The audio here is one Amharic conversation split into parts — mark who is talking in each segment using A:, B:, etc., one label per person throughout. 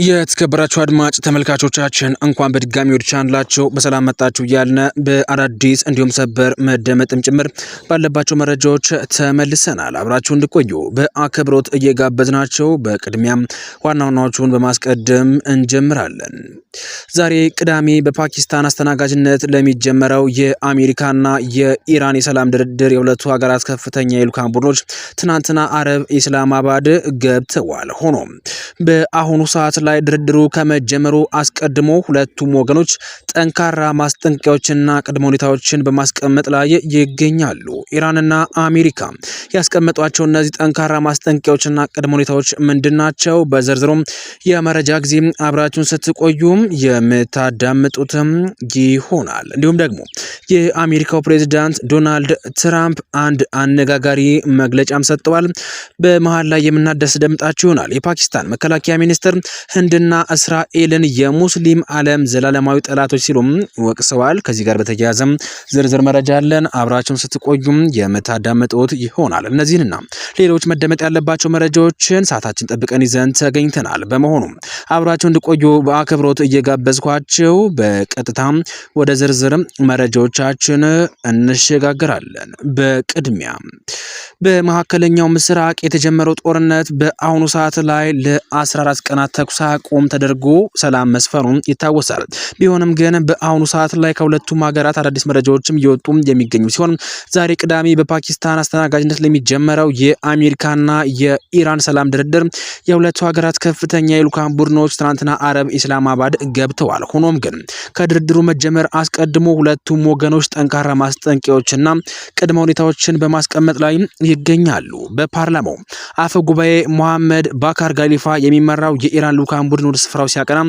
A: የተከበራችሁ አድማጭ ተመልካቾቻችን እንኳን በድጋሚ ወደ ቻናላችሁ በሰላም መጣችሁ እያልን በአዳዲስ እንዲሁም ሰበር መደመጥም ጭምር ባለባቸው መረጃዎች ተመልሰናል። አብራችሁ እንድቆዩ በአክብሮት እየጋበዝናችሁ በቅድሚያም ዋና ዋናዎቹን በማስቀደም እንጀምራለን። ዛሬ ቅዳሜ በፓኪስታን አስተናጋጅነት ለሚጀመረው የአሜሪካና የኢራን የሰላም ድርድር የሁለቱ ሀገራት ከፍተኛ የልዑካን ቡድኖች ትናንትና አረብ ኢስላማባድ ገብተዋል። ሆኖም በአሁኑ ሰዓት ላይ ድርድሩ ከመጀመሩ አስቀድሞ ሁለቱም ወገኖች ጠንካራ ማስጠንቀቂያዎችና ቅድመ ሁኔታዎችን በማስቀመጥ ላይ ይገኛሉ። ኢራንና አሜሪካ ያስቀመጧቸው እነዚህ ጠንካራ ማስጠንቀቂያዎችና ቅድመ ሁኔታዎች ምንድናቸው? በዝርዝሩም የመረጃ ጊዜ አብራችሁን ስትቆዩም የምታዳምጡትም ይሆናል። እንዲሁም ደግሞ የአሜሪካው ፕሬዝዳንት ዶናልድ ትራምፕ አንድ አነጋጋሪ መግለጫም ሰጥተዋል። በመሃል ላይ የምናስደምጣችሁ ይሆናል። የፓኪስታን መከላከያ ሚኒስትር ህንድና እስራኤልን የሙስሊም ዓለም ዘላለማዊ ጠላቶች ሲሉም ወቅሰዋል። ከዚህ ጋር በተያያዘም ዝርዝር መረጃ አለን። አብራችሁን ስትቆዩም የምታዳምጡት ይሆናል። እነዚህንና ሌሎች መደመጥ ያለባቸው መረጃዎችን ሰዓታችን ጠብቀን ይዘን ተገኝተናል። በመሆኑም አብራችሁን እንድቆዩ በአክብሮት እየጋበዝኳችሁ በቀጥታ ወደ ዝርዝር መረጃዎቻችን እንሸጋግራለን። በቅድሚያ በመካከለኛው ምስራቅ የተጀመረው ጦርነት በአሁኑ ሰዓት ላይ ለ14 ቀናት ተኩስ አቁም ተደርጎ ሰላም መስፈሩን ይታወሳል። ቢሆንም ግን በአሁኑ ሰዓት ላይ ከሁለቱም ሀገራት አዳዲስ መረጃዎችም እየወጡ የሚገኙ ሲሆን ዛሬ ቅዳሜ በፓኪስታን አስተናጋጅነት ለሚጀመረው የአሜሪካና የኢራን ሰላም ድርድር የሁለቱ ሀገራት ከፍተኛ የልዑካን ቡድኖች ትናንትና አረብ ኢስላማባድ ገብተዋል። ሆኖም ግን ከድርድሩ መጀመር አስቀድሞ ሁለቱም ወገኖች ጠንካራ ማስጠንቀቂያዎችና ቅድመ ሁኔታዎችን በማስቀመጥ ላይ ይገኛሉ። በፓርላማው አፈ ጉባኤ መሐመድ ባካር ጋሊፋ የሚመራው የኢራን ልዑካን ቡድን ወደ ስፍራው ሲያቀና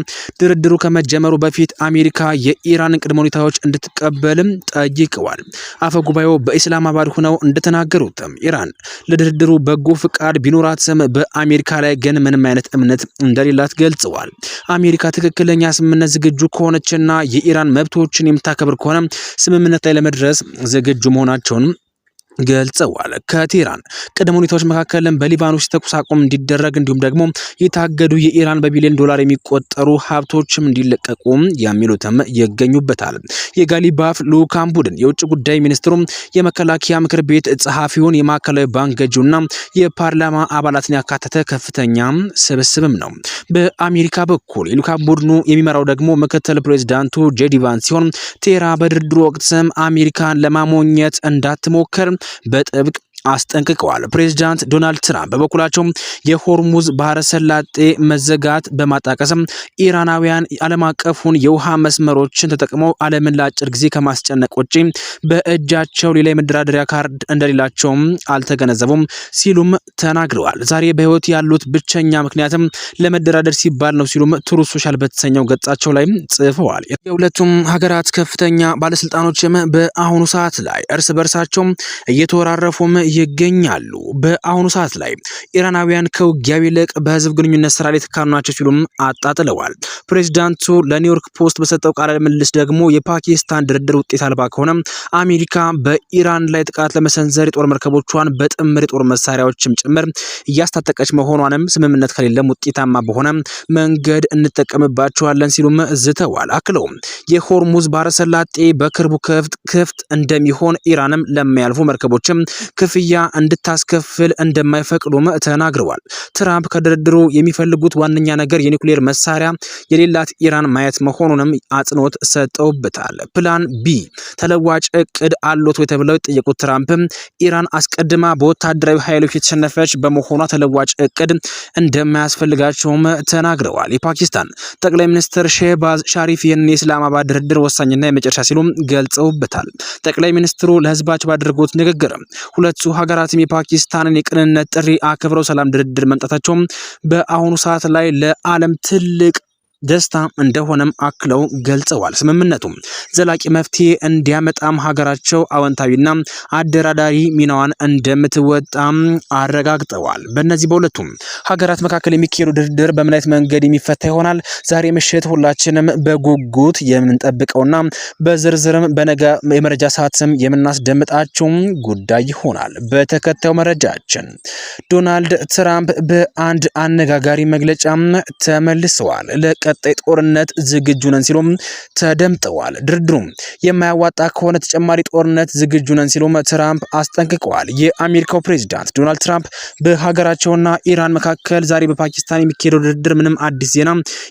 A: ድርድሩ ከመጀመሩ በፊት አሜሪካ የኢራንን ቅድመ ሁኔታዎች እንድትቀበልም ጠይቀዋል። አፈ ጉባኤው በኢስላማባድ ሆነው እንደተናገሩትም ኢራን ለድርድሩ በጎ ፍቃድ ቢኖራትም በአሜሪካ ላይ ግን ምንም አይነት እምነት እንደሌላት ገልጸዋል። አሜሪካ ትክክለኛ ስምምነት ዝግጁ ከሆነችና የኢራን መብቶችን የምታከብር ከሆነ ስምምነት ላይ ለመድረስ ዝግጁ መሆናቸውን ገልጸዋል። ከቴህራን ቅድመ ሁኔታዎች መካከል በሊባኖስ ተኩስ አቁም እንዲደረግ እንዲሁም ደግሞ የታገዱ የኢራን በቢሊዮን ዶላር የሚቆጠሩ ሀብቶችም እንዲለቀቁ የሚሉትም ይገኙበታል። የጋሊባፍ ልዑካን ቡድን የውጭ ጉዳይ ሚኒስትሩ የመከላከያ ምክር ቤት ጸሐፊውን የማዕከላዊ ባንክ ገዢውና የፓርላማ አባላትን ያካተተ ከፍተኛ ስብስብም ነው። በአሜሪካ በኩል የልዑካን ቡድኑ የሚመራው ደግሞ ምክትል ፕሬዚዳንቱ ጄዲ ቫንስ ሲሆን ቴህራን በድርድሩ ወቅት አሜሪካን ለማሞኘት እንዳትሞክር በጥብቅ አስጠንቅቀዋል። ፕሬዝዳንት ዶናልድ ትራምፕ በበኩላቸው የሆርሙዝ ባህረ ሰላጤ መዘጋት በማጣቀስም ኢራናውያን ዓለም አቀፉን የውሃ መስመሮችን ተጠቅመው ዓለምን ለአጭር ጊዜ ከማስጨነቅ ውጪ በእጃቸው ሌላ የመደራደሪያ ካርድ እንደሌላቸውም አልተገነዘቡም ሲሉም ተናግረዋል። ዛሬ በህይወት ያሉት ብቸኛ ምክንያትም ለመደራደር ሲባል ነው ሲሉም ትሩዝ ሶሻል በተሰኘው ገጻቸው ላይ ጽፈዋል። የሁለቱም ሀገራት ከፍተኛ ባለስልጣኖችም በአሁኑ ሰዓት ላይ እርስ በርሳቸው እየተወራረፉም ይገኛሉ። በአሁኑ ሰዓት ላይ ኢራናውያን ከውጊያው ይልቅ በህዝብ ግንኙነት ስራ ላይ ተካኑ ናቸው ሲሉም አጣጥለዋል። ፕሬዝዳንቱ ለኒውዮርክ ፖስት በሰጠው ቃለ ምልልስ ደግሞ የፓኪስታን ድርድር ውጤት አልባ ከሆነ አሜሪካ በኢራን ላይ ጥቃት ለመሰንዘር የጦር መርከቦቿን በጥምር የጦር መሳሪያዎችም ጭምር እያስታጠቀች መሆኗንም ስምምነት ከሌለም ውጤታማ በሆነ መንገድ እንጠቀምባቸዋለን ሲሉም ዝተዋል። አክለውም የሆርሙዝ ባህረ ሰላጤ በቅርቡ ክፍት እንደሚሆን ኢራንም ለሚያልፉ መርከቦችም ክፍያ እንድታስከፍል እንደማይፈቅዱም ተናግረዋል። ትራምፕ ከድርድሩ የሚፈልጉት ዋነኛ ነገር የኒውክሌር መሳሪያ የሌላት ኢራን ማየት መሆኑንም አጽንኦት ሰጠውበታል። ፕላን ቢ ተለዋጭ እቅድ አሎት ወይ ተብለው የጠየቁት ትራምፕ ኢራን አስቀድማ በወታደራዊ ኃይሎች የተሸነፈች በመሆኗ ተለዋጭ እቅድ እንደማያስፈልጋቸውም ተናግረዋል። የፓኪስታን ጠቅላይ ሚኒስትር ሼህባዝ ሻሪፍ ይህን የኢስላማባድ ድርድር ወሳኝና የመጨረሻ ሲሉም ገልጸውበታል። ጠቅላይ ሚኒስትሩ ለህዝባቸው ባደረጉት ንግግር ሁለቱ ሀገራትም የፓኪስታንን የቅንነት ጥሪ አክብረው ሰላም ድርድር መምጣታቸው በአሁኑ ሰዓት ላይ ለዓለም ትልቅ ደስታ እንደሆነም አክለው ገልጸዋል። ስምምነቱም ዘላቂ መፍትሄ እንዲያመጣም ሀገራቸው አዎንታዊና አደራዳሪ ሚናዋን እንደምትወጣም አረጋግጠዋል። በእነዚህ በሁለቱም ሀገራት መካከል የሚካሄዱ ድርድር በምን አይነት መንገድ የሚፈታ ይሆናል? ዛሬ ምሽት ሁላችንም በጉጉት የምንጠብቀውና በዝርዝርም በነገ የመረጃ ሰዓትም የምናስደምጣቸው ጉዳይ ይሆናል። በተከታዩ መረጃችን ዶናልድ ትራምፕ በአንድ አነጋጋሪ መግለጫ ተመልሰዋል። ለቀጣይ ጦርነት ዝግጁ ነን ሲሉም ተደምጠዋል። ድርድሩም የማያዋጣ ከሆነ ተጨማሪ ጦርነት ዝግጁ ነን ሲሉም ትራምፕ አስጠንቅቀዋል። የአሜሪካው ፕሬዝዳንት ዶናልድ ትራምፕ በሀገራቸውና ኢራን መካከል ዛሬ በፓኪስታን የሚካሄደው ድርድር ምንም አዲስ ዜና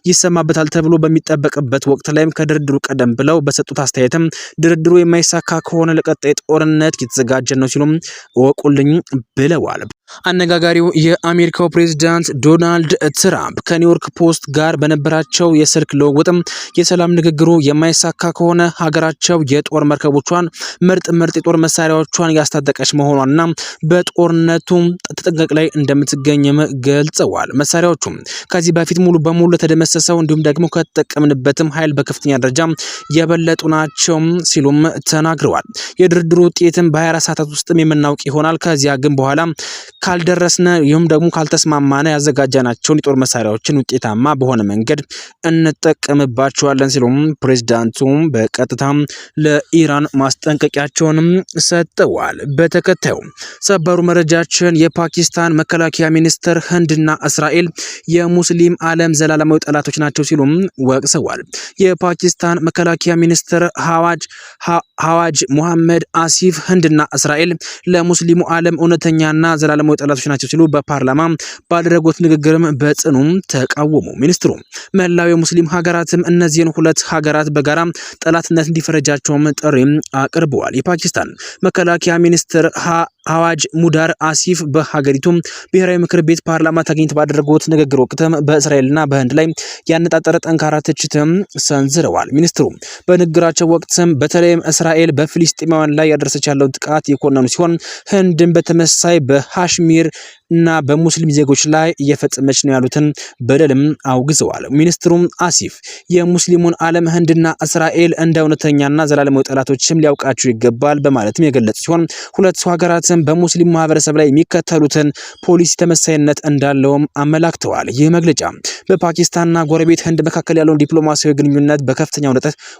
A: ይሰማበታል ተብሎ በሚጠበቅበት ወቅት ላይም ከድርድሩ ቀደም ብለው በሰጡት አስተያየትም ድርድሩ የማይሳካ ከሆነ ለቀጣይ ጦርነት እየተዘጋጀ ነው ሲሉም እወቁልኝ ብለዋል። አነጋጋሪው የአሜሪካው ፕሬዝዳንት ዶናልድ ትራምፕ ከኒውዮርክ ፖስት ጋር በነበራቸው የስልክ ልውውጥም የሰላም ንግግሩ የማይሳካ ከሆነ ሀገራቸው የጦር መርከቦቿን ምርጥ የጦር መሳሪያዎቿን ያስታጠቀች መሆኗንና በጦርነቱ ተጠንቀቅ ላይ እንደምትገኝም ገልጸዋል። መሳሪያዎቹም ከዚህ በፊት ሙሉ በሙሉ ተደመሰሰው እንዲሁም ደግሞ ከተጠቀምንበትም ኃይል በከፍተኛ ደረጃ የበለጡ ናቸው ሲሉም ተናግረዋል። የድርድሩ ውጤትም በ24 ሰዓታት ውስጥም የምናውቅ ይሆናል። ከዚያ ግን በኋላ ካልደረስነ ይሁም ደግሞ ካልተስማማነ ያዘጋጃናቸውን የጦር መሳሪያዎችን ውጤታማ በሆነ መንገድ እንጠቀምባቸዋለን ሲሉም ፕሬዝዳንቱም በቀጥታ ለኢራን ማስጠንቀቂያቸውንም ሰጥተዋል። በተከታዩ ሰበሩ መረጃችን የፓኪስታን መከላከያ ሚኒስትር ህንድና እስራኤል የሙስሊም ዓለም ዘላለማዊ ጠላቶች ናቸው ሲሉም ወቅሰዋል። የፓኪስታን መከላከያ ሚኒስትር ሀዋጅ ሙሐመድ አሲፍ ህንድና እስራኤል ለሙስሊሙ ዓለም እውነተኛና ዘላለማዊ ጠላቶች ናቸው ሲሉ በፓርላማ ባደረጉት ንግግርም በጽኑም ተቃወሙ። ሚኒስትሩ መላው የሙስሊም ሀገራትም እነዚህን ሁለት ሀገራት በጋራ ጠላትነት እንዲፈረጃቸውም ጥሪም አቅርበዋል። የፓኪስታን መከላከያ ሚኒስትር ሀዋጅ ሙዳር አሲፍ በሀገሪቱ ብሔራዊ ምክር ቤት ፓርላማ ተገኝተው ባደረጉት ንግግር ወቅትም በእስራኤልና በህንድ ላይ ያነጣጠረ ጠንካራ ትችትም ሰንዝረዋል። ሚኒስትሩ በንግግራቸው ወቅትም በተለይም እስራኤል በፍልስጤማውያን ላይ ያደረሰች ያለውን ጥቃት የኮነኑ ሲሆን ህንድን በተመሳይ በካሽሚር እና በሙስሊም ዜጎች ላይ እየፈጸመች ነው ያሉትን በደልም አውግዘዋል። ሚኒስትሩም አሲፍ የሙስሊሙን ዓለም ህንድና እስራኤል እንደ እውነተኛና ዘላለማዊ ጠላቶችም ሊያውቃቸው ይገባል በማለትም የገለጹ ሲሆን ሁለቱ ሀገራትም በሙስሊም ማህበረሰብ ላይ የሚከተሉትን ፖሊሲ ተመሳሳይነት እንዳለውም አመላክተዋል። ይህ መግለጫ በፓኪስታንና ጎረቤት ህንድ መካከል ያለውን ዲፕሎማሲያዊ ግንኙነት በከፍተኛ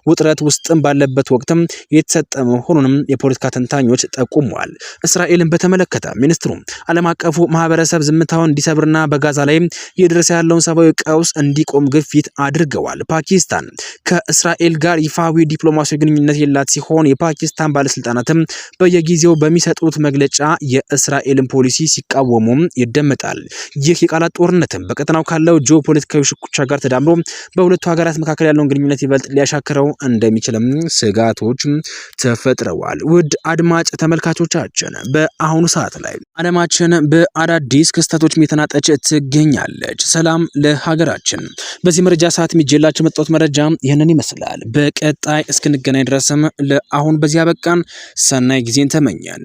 A: ውጥረት ውስጥም ባለበት ወቅትም የተሰጠ መሆኑንም የፖለቲካ ተንታኞች ጠቁመዋል። እስራኤልን በተመለከተ ሚኒስትሩ ዓለም አቀፉ ማህበረሰብ ዝምታውን እንዲሰብርና በጋዛ ላይ እየደረሰ ያለውን ሰብአዊ ቀውስ እንዲቆም ግፊት አድርገዋል። ፓኪስታን ከእስራኤል ጋር ይፋዊ ዲፕሎማሲያዊ ግንኙነት የላት ሲሆን የፓኪስታን ባለስልጣናትም በየጊዜው በሚሰጡት መግለጫ የእስራኤልን ፖሊሲ ሲቃወሙም ይደመጣል። ይህ የቃላት ጦርነትም በቀጠናው ካለው ጂኦፖለቲካዊ ሽኩቻ ጋር ተዳምሮ በሁለቱ ሀገራት መካከል ያለውን ግንኙነት ይበልጥ ሊያሻክረው እንደሚችልም ስጋቶች ተፈጥረዋል። ውድ አድማጭ ተመልካቾቻችን በአሁኑ ሰዓት ላይ ዓለማችን በአዳዲስ ክስተቶች የተናጠች ትገኛለች። ሰላም ለሀገራችን። በዚህ መረጃ ሰዓት የሚጀላችሁ መጣሁት መረጃ ይህንን ይመስላል። በቀጣይ እስክንገናኝ ድረስም ለአሁን በዚያ በቃን። ሰናይ ጊዜን ተመኘን።